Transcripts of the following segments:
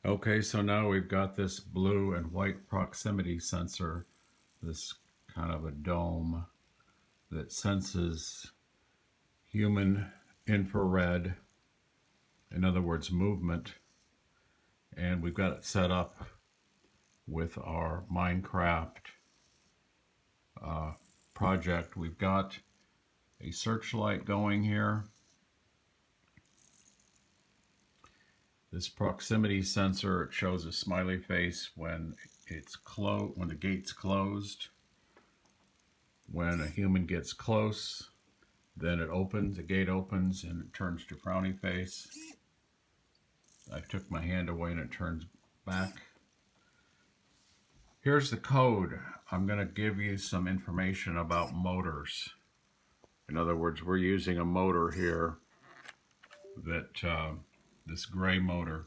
Okay, so now we've got this blue and white proximity sensor, this kind of a dome that senses human infrared, in other words, movement. And we've got it set up with our Minecraft project. We've got a searchlight going here. This proximity sensor, it shows a smiley face when it's closed, when the gate's closed. When a human gets close, then it opens, the gate opens and it turns to frowny face. I took my hand away and it turns back. Here's the code. I'm going to give you some information about motors. In other words, we're using a motor here that this gray motor,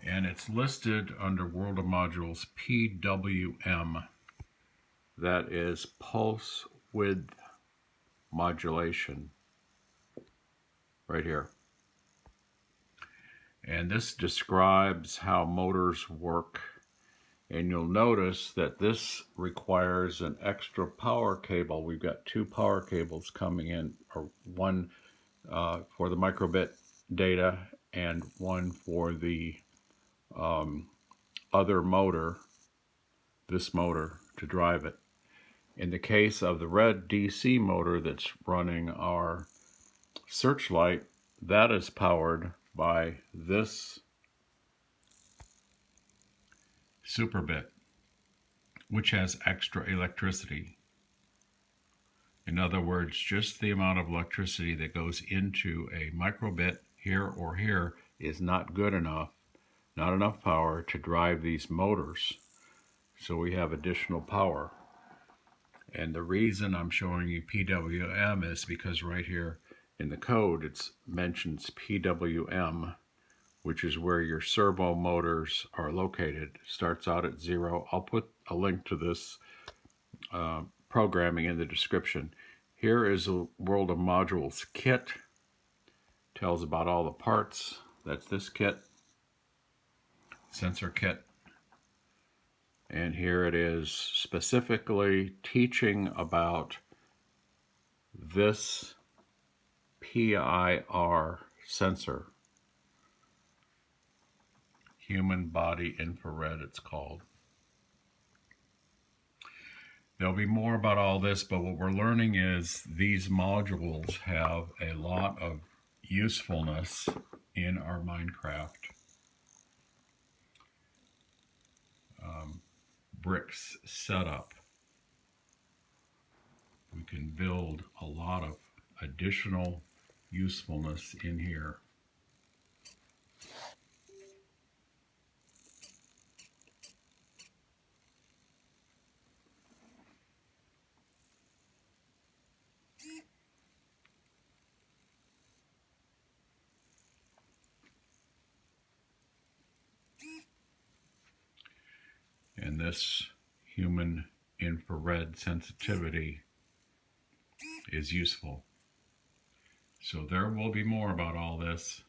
and it's listed under World of Modules PWM. That is pulse width modulation, right here. And this describes how motors work. And you'll notice that this requires an extra power cable. We've got two power cables coming in, or one for the microbit data and one for the other motor, this motor, to drive it. In the case of the red DC motor that's running our searchlight, that is powered by this superbit, which has extra electricity. In other words, just the amount of electricity that goes into a microbit here or here is not good enough, not enough power to drive these motors. So we have additional power. And the reason I'm showing you PWM is because right here in the code it mentions PWM, which is where your servo motors are located. Starts out at 0. I'll put a link to this programming in the description. Here is a World of Modules kit. Tells about all the parts. That's this kit, sensor kit. And here it is specifically teaching about this PIR sensor. Human body infrared, it's called. There'll be more about all this, but what we're learning is these modules have a lot of usefulness in our Minecraft. Bricks setup. We can build a lot of additional usefulness in here. And this human infrared sensitivity is useful. So there will be more about all this.